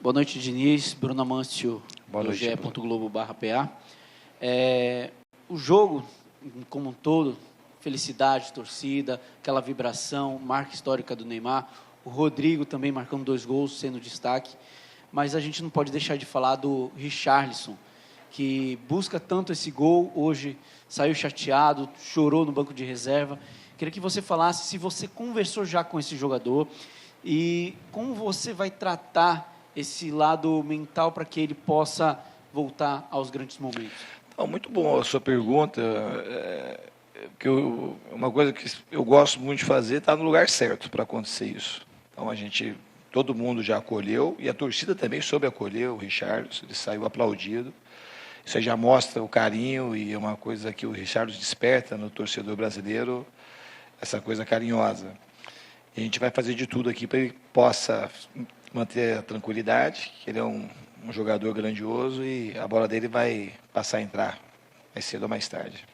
Boa noite, Diniz. Bruno Amâncio, Boa do noite, ge.globo.pa. O jogo, como um todo, felicidade, torcida, aquela vibração, marca histórica do Neymar. O Rodrigo também marcando 2 gols, sendo destaque. Mas a gente não pode deixar de falar do Richarlison, que busca tanto esse gol. Hoje saiu chateado, chorou no banco de reserva. Queria que você falasse se você conversou já com esse jogador e como você vai tratar esse lado mental para que ele possa voltar aos grandes momentos. Então, muito bom a sua pergunta. Uma coisa que eu gosto muito de fazer, está no lugar certo para acontecer isso. Então, todo mundo já acolheu, e a torcida também soube acolher o Richarlison, ele saiu aplaudido. Isso aí já mostra o carinho, e é uma coisa que o Richarlison desperta no torcedor brasileiro, essa coisa carinhosa. E a gente vai fazer de tudo aqui para ele possa manter a tranquilidade, que ele é um jogador grandioso e a bola dele vai passar a entrar mais cedo ou mais tarde.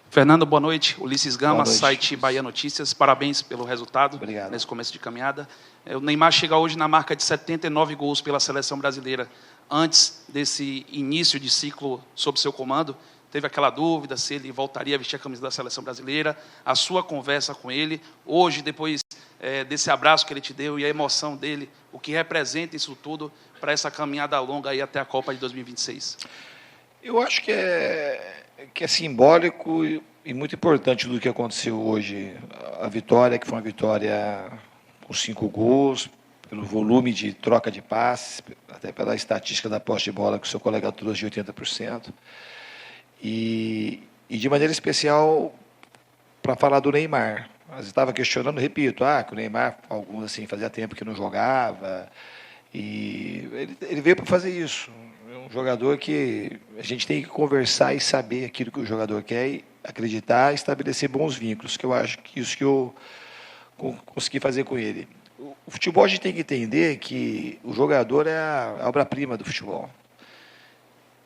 Fernando, boa noite. Ulisses Gama, Boa noite. site Bahia Notícias. Parabéns pelo resultado. Obrigado. Nesse começo de caminhada. O Neymar chega hoje na marca de 79 gols pela seleção brasileira. Antes desse início de ciclo sob seu comando, teve aquela dúvida se ele voltaria a vestir a camisa da seleção brasileira. A sua conversa com ele, hoje, depois desse abraço que ele te deu e a emoção dele, o que representa isso tudo para essa caminhada longa aí até a Copa de 2026? Eu acho que é simbólico e muito importante do que aconteceu hoje. A vitória, que foi uma vitória com 5 gols, pelo volume de troca de passes, até pela estatística da posse de bola que o seu colega trouxe de 80%. E de maneira especial, para falar do Neymar. Mas estava questionando, repito, que o Neymar, alguns assim, fazia tempo que não jogava, e ele veio para fazer isso. É um jogador que a gente tem que conversar e saber aquilo que o jogador quer, e acreditar e estabelecer bons vínculos, que eu acho que isso que eu consegui fazer com ele. O futebol, a gente tem que entender que o jogador é a obra-prima do futebol.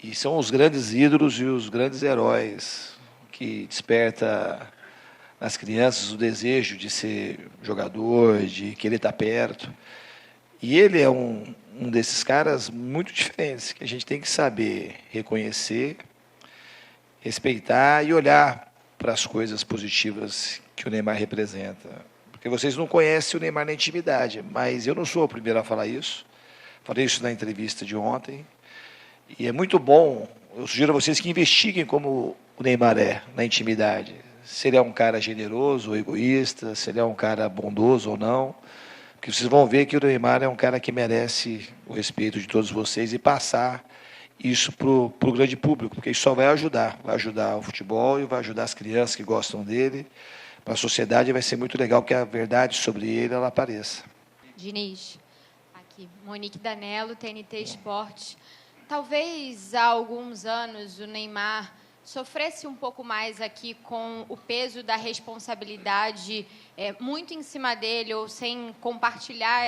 E são os grandes ídolos e os grandes heróis que desperta nas crianças o desejo de ser jogador, de querer estar perto. E ele é um desses caras muito diferentes, que a gente tem que saber reconhecer, respeitar e olhar para as coisas positivas que o Neymar representa. Porque vocês não conhecem o Neymar na intimidade, mas eu não sou o primeiro a falar isso. Falei isso na entrevista de ontem. E é muito bom, eu sugiro a vocês que investiguem como o Neymar é na intimidade. Se ele é um cara generoso ou egoísta, se ele é um cara bondoso ou não. Porque vocês vão ver que o Neymar é um cara que merece o respeito de todos vocês e passar isso para o grande público, porque isso só vai ajudar o futebol e vai ajudar as crianças que gostam dele. Para a sociedade vai ser muito legal que a verdade sobre ele ela apareça. Diniz, aqui, Monique Danello, TNT Esportes. Talvez há alguns anos o Neymar sofresse um pouco mais aqui com o peso da responsabilidade muito em cima dele, ou sem compartilhar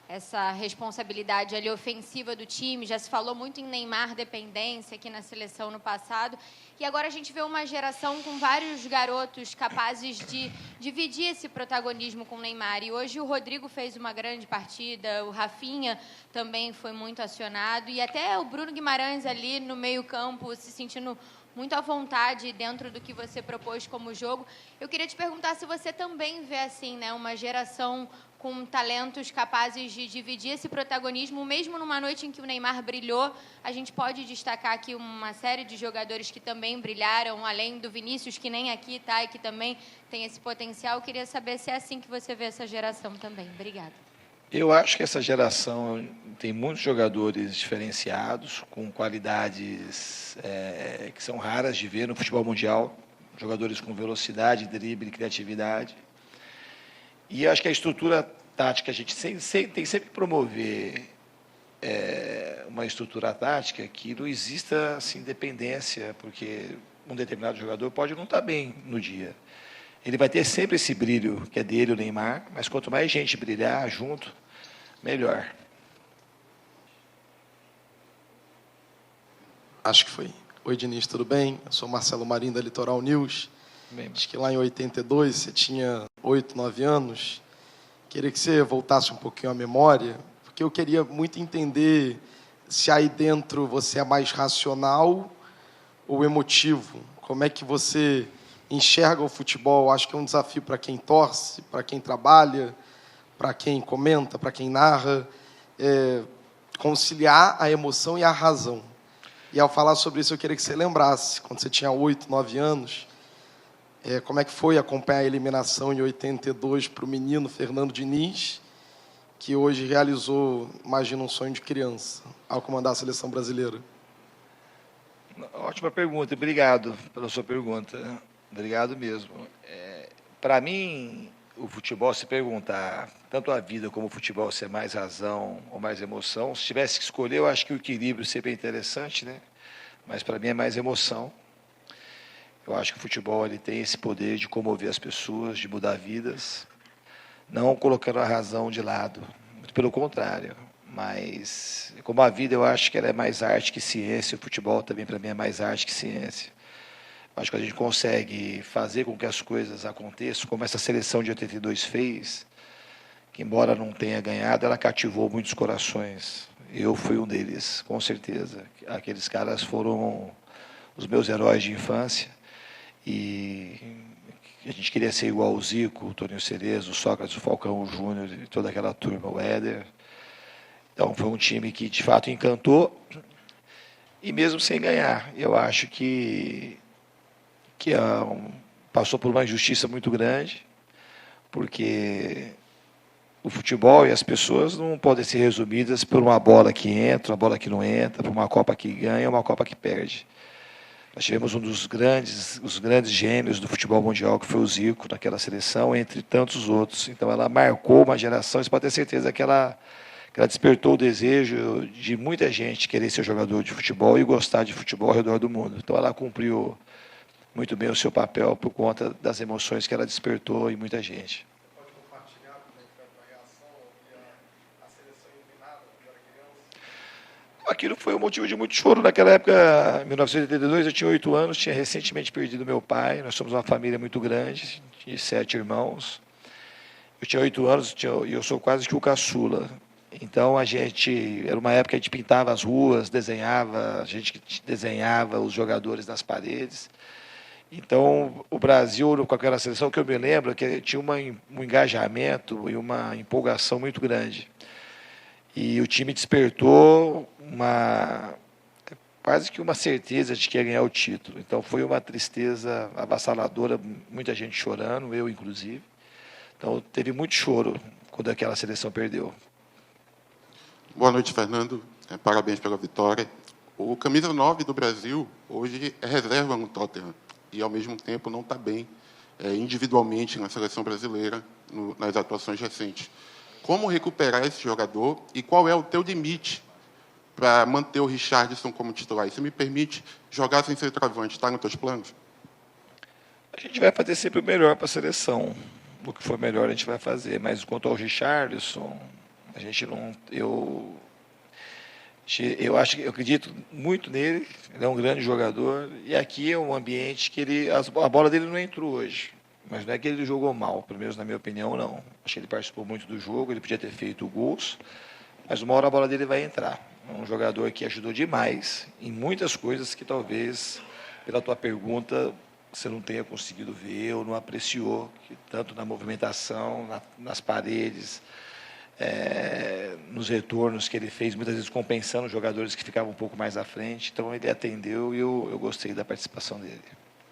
essa responsabilidade ali ofensiva do time. Já se falou muito em Neymar dependência aqui na seleção no passado. E agora a gente vê uma geração com vários garotos capazes de dividir esse protagonismo com o Neymar. E hoje o Rodrigo fez uma grande partida, o Rafinha também foi muito acionado, e até o Bruno Guimarães ali no meio-campo se sentindo muito à vontade dentro do que você propôs como jogo. Eu queria te perguntar se você também vê assim, né, uma geração com talentos capazes de dividir esse protagonismo, mesmo numa noite em que o Neymar brilhou. A gente pode destacar aqui uma série de jogadores que também brilharam, além do Vinícius, que nem aqui está e que também tem esse potencial. Eu queria saber se é assim que você vê essa geração também. Obrigada. Eu acho que essa geração tem muitos jogadores diferenciados, com qualidades que são raras de ver no futebol mundial, jogadores com velocidade, drible, criatividade. E acho que a estrutura tática, a gente tem sempre que promover uma estrutura tática que não exista assim, dependência, porque um determinado jogador pode não estar bem no dia. Ele vai ter sempre esse brilho que é dele, o Neymar, mas quanto mais gente brilhar junto, melhor. Acho que foi. Oi, Diniz, tudo bem? Eu sou Marcelo Marinho, da Litoral News. Bem, Acho que lá em 82 você tinha 8, 9 anos. Queria que você voltasse um pouquinho à memória, porque eu queria muito entender se aí dentro você é mais racional ou emotivo. Como é que você enxerga o futebol? Acho que é um desafio para quem torce, para quem trabalha, para quem comenta, para quem narra, conciliar a emoção e a razão. E ao falar sobre isso, eu queria que você lembrasse, quando você tinha 8, 9 anos, como é que foi acompanhar a eliminação em 82 para o menino Fernando Diniz, que hoje realizou, imagina, um sonho de criança, ao comandar a seleção brasileira? Ótima pergunta, obrigado pela sua pergunta. Obrigado mesmo. Para mim, o futebol, se perguntar, tanto a vida como o futebol, se é mais razão ou mais emoção, se tivesse que escolher, eu acho que o equilíbrio sempre é interessante, né? Mas para mim é mais emoção. Eu acho que o futebol ele tem esse poder de comover as pessoas, de mudar vidas, não colocando a razão de lado, muito pelo contrário. Mas, como a vida, eu acho que ela é mais arte que ciência, o futebol também, para mim, é mais arte que ciência. Eu acho que a gente consegue fazer com que as coisas aconteçam, como essa seleção de 82 fez, que, embora não tenha ganhado, ela cativou muitos corações. Eu fui um deles, com certeza. Aqueles caras foram os meus heróis de infância, e a gente queria ser igual o Zico, o Toninho Cerezo, o Sócrates, o Falcão, o Júnior, e toda aquela turma, o Éder. Então, foi um time que, de fato, encantou, e mesmo sem ganhar, eu acho que passou por uma injustiça muito grande, porque o futebol e as pessoas não podem ser resumidas por uma bola que entra, uma bola que não entra, por uma Copa que ganha, uma Copa que perde. Nós tivemos os grandes gênios do futebol mundial, que foi o Zico, naquela seleção, entre tantos outros. Então, ela marcou uma geração, você pode ter certeza que ela despertou o desejo de muita gente querer ser jogador de futebol e gostar de futebol ao redor do mundo. Então, ela cumpriu muito bem o seu papel por conta das emoções que ela despertou em muita gente. Você pode compartilhar como é que foi a reação e a seleção eliminada quando era criança? Aquilo foi um motivo de muito choro. Naquela época, em 1982, eu tinha 8 anos, tinha recentemente perdido meu pai. Nós somos uma família muito grande, de 7 irmãos. Eu tinha 8 anos e eu sou quase que o caçula. Então, era uma época que a gente pintava as ruas, a gente desenhava os jogadores nas paredes. Então, o Brasil, com aquela seleção, que eu me lembro, é que tinha um engajamento e uma empolgação muito grande. E o time despertou quase que uma certeza de que ia ganhar o título. Então, foi uma tristeza avassaladora, muita gente chorando, eu inclusive. Então, teve muito choro quando aquela seleção perdeu. Boa noite, Fernando. Parabéns pela vitória. O camisa 9 do Brasil, hoje, é reserva no Tottenham. E, ao mesmo tempo, não está bem individualmente na seleção brasileira, nas atuações recentes. Como recuperar esse jogador e qual é o teu limite para manter o Richarlison como titular? E se me permite, jogar sem centroavante, está nos teus planos? A gente vai fazer sempre o melhor para a seleção. O que for melhor a gente vai fazer. Mas quanto ao Richarlison, a gente não... Eu acredito muito nele, ele é um grande jogador, e aqui é um ambiente que a bola dele não entrou hoje, mas não é que ele jogou mal, pelo menos na minha opinião, não. Acho que ele participou muito do jogo, ele podia ter feito gols, mas uma hora a bola dele vai entrar. É um jogador que ajudou demais em muitas coisas que talvez, pela tua pergunta, você não tenha conseguido ver ou não apreciou, tanto na movimentação, nas paredes, nos retornos que ele fez, muitas vezes compensando os jogadores que ficavam um pouco mais à frente. Então, ele atendeu e eu gostei da participação dele.